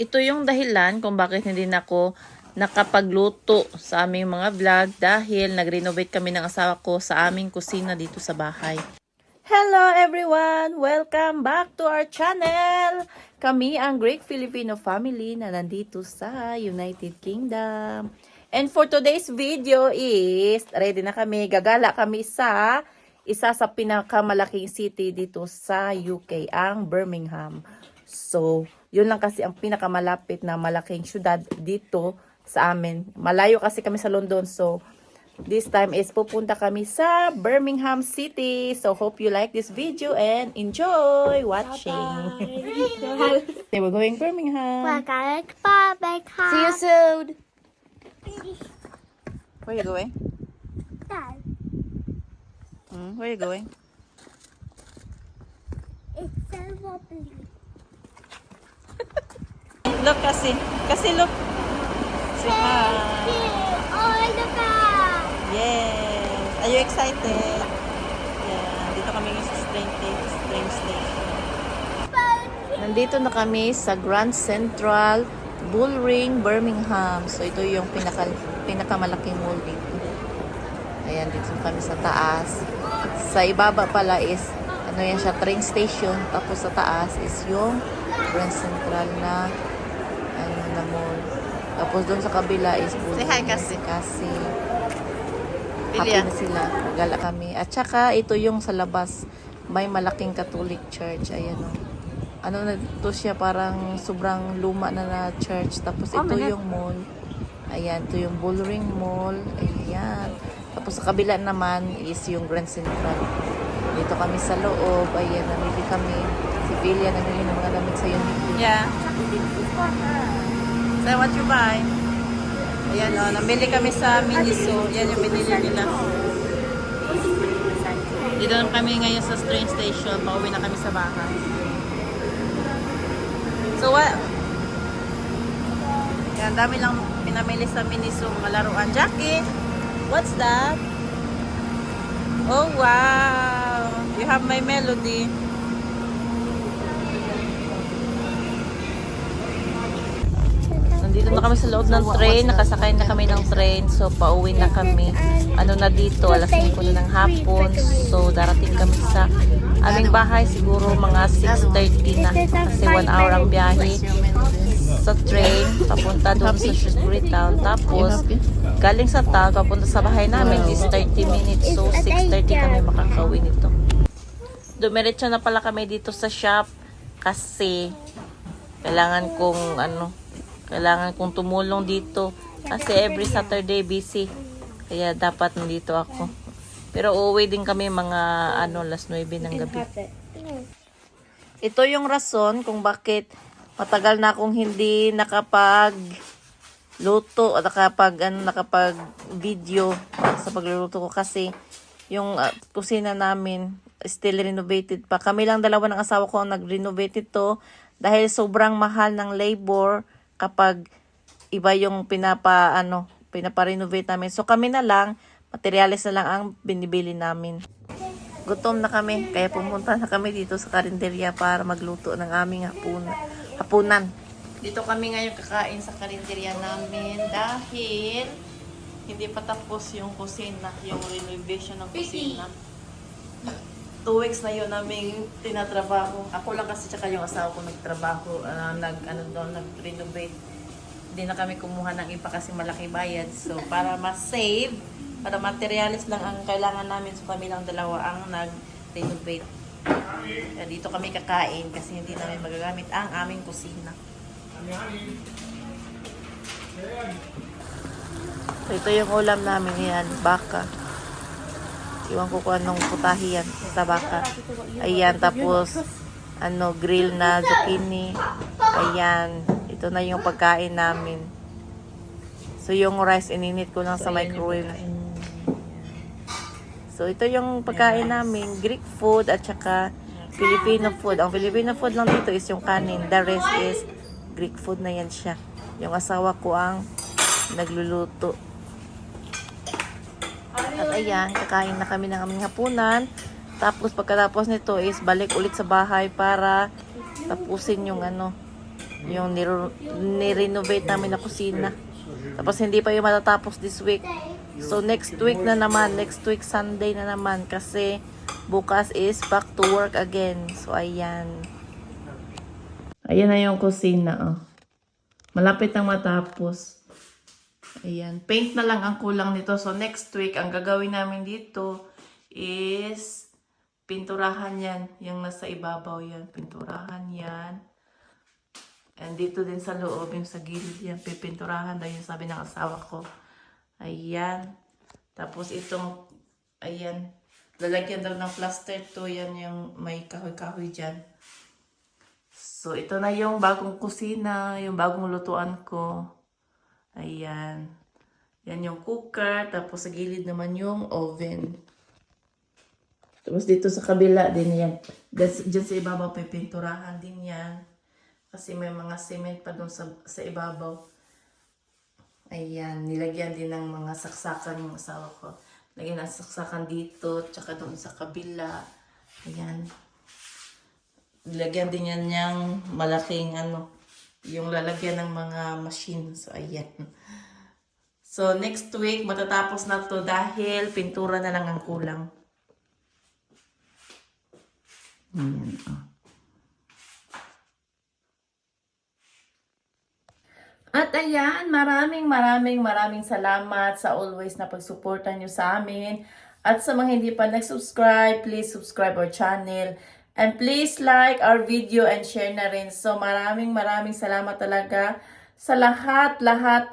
Ito yung dahilan kung bakit hindi na ako nakapagluto sa aming mga vlog dahil nag-renovate kami ng asawa ko sa aming kusina dito sa bahay. Hello everyone! Welcome back to our channel! Kami ang Great Filipino family na nandito sa United Kingdom. And for today's video is, ready na kami, gagala kami sa isa sa pinakamalaking city dito sa UK, ang Birmingham. So, yun lang kasi ang pinakamalapit na malaking syudad dito sa amin. Malayo kasi kami sa London. So, this time is pupunta kami sa Birmingham City. So, hope you like this video and enjoy watching. Okay, we're going Birmingham. We're going to Birmingham. See you soon. Where are you going? Dad, Where are you going? it's so wobbly. Look, kasi look. Say hi. Oh, look at. Yes. Are you excited? Yeah. Dito kami sa train station. Nandito na kami sa Grand Central Bullring, Birmingham. So, ito yung pinakamalaking mall dito. Ayan, dito kami sa taas. Sa ibaba pala is, ano yan siya, train station. Tapos sa taas is yung Grand Central na mall. Tapos doon sa kabila is Bullring. Say hi, Cassie. Kasi happy Bilya. na sila. Nagala kami. At saka, ito yung sa labas. May malaking Catholic church. Ayan o. Ano na ito siya, parang sobrang luma na church. Tapos ito yung mall. Ayan, ito yung Bullring Mall. Ayan. Tapos sa kabila naman is yung Grand Central. Dito kami sa loob. Ayan, namili kami. Si Bilya namili ng mga damit sa Uniqlo. Yeah. So, what you buy? Ayan o, namili kami sa Miniso. Yan yung binili nila. Dito na kami ngayon sa train station. Pauwi na kami sa bahay. So, what? Yan, dami lang pinamili sa Miniso. Mga laruan. Jackie, what's that? Oh, wow. You have my melody. Nandito na kami sa loob ng train. Nakasakay na kami ng train. So, pauwi na kami. Ano na dito, alas 5 na ng hapon. So, darating kami sa aming bahay. Siguro mga 6:30 na. Kasi 1 hour ang biyahe sa train. Papunta doon sa Shrewsbury Town. Tapos, galing sa town, papunta sa bahay namin is 30 minutes. So, 6:30 kami makakauwi nito. Dumiretso na pala kami dito sa shop. Kasi, kailangan kong tumulong dito kasi every Saturday busy, kaya dapat nandito ako. Pero uuwi din kami mga alas 9 ng gabi. Ito yung rason kung bakit matagal na akong hindi nakapag-luto at nakapag video sa pagluluto ko kasi yung kusina namin still renovated pa. Kami lang dalawa ng asawa ko ang nag-renovate ito dahil sobrang mahal ng labor kapag iba yung pinapa-renovate namin. So kami na lang, materials na lang ang binibili namin. Gutom na kami, kaya pumunta na kami dito sa karinderya para magluto ng aming hapunan. Dito kami ngayon kakain sa karinderya namin dahil hindi pa tapos yung kusina, yung renovation ng kusina. 2 weeks na yun namin tinatrabaho. Ako lang kasi tsaka yung asawa ko nagtrabaho, nag-renovate. Hindi na kami kumuha ng iba kasi malaki bayad. So, para ma-save, para materials lang ang kailangan namin. So, kami lang dalawa ang nag-renovate. Kaya dito kami kakain kasi hindi namin magagamit ang aming kusina. So, ito yung ulam namin yan, baka. Iwan ko kung anong putahe yan sa baka. Ayan, tapos grill na zucchini. Ayan, ito na yung pagkain namin. So, yung rice, ininit ko lang sa microwave. So, ito yung pagkain namin. Greek food at saka Filipino food. Ang Filipino food lang dito is yung kanin. The rest is Greek food na yan siya. Yung asawa ko ang nagluluto. At ayan, kakain na kami ng aming hapunan. Tapos pagkatapos nito is balik ulit sa bahay para tapusin yung Yung nirenovate namin na kusina. Tapos hindi pa yung matatapos this week. So next week na naman, next week Sunday na naman kasi bukas is back to work again. So ayan. Ayan na yung kusina, oh. Malapit nang matapos. Ayan. Paint na lang ang kulang nito. So next week, ang gagawin namin dito is pinturahan yan. Yung nasa ibabaw yan. Pinturahan yan. And dito din sa loob, yung sa gilid yan. Pipinturahan daw yung sabi ng asawa ko. Ayan. Tapos itong, ayan. Lalagyan daw ng plaster to. Yan yung may kahoy-kahoy dyan. So, ito na yung bagong kusina, yung bagong lutuan ko. Ayan. Yan yung cooker, tapos sa gilid naman yung oven. Tapos dito sa kabila din yan. Diyan sa ibabaw, pipinturahan din yan. Kasi may mga cement pa dun sa ibabaw. Ayan, nilagyan din ng mga saksakan yung asawa ko. Lagyan ng saksakan dito, tsaka doon sa kabila. Ayan. Lagyan din yan yung malaking yung lalagyan ng mga machine. So, ayan. So, next week, matatapos na to dahil pintura na lang ang kulang. Ayan, oh. At ayan, maraming salamat sa always na pagsuporta nyo sa amin. At sa mga hindi pa nag-subscribe, please subscribe our channel. And please like our video and share na rin. So maraming salamat talaga sa lahat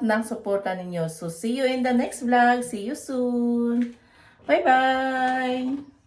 ng suporta ninyo. So see you in the next vlog. See you soon. Bye-bye!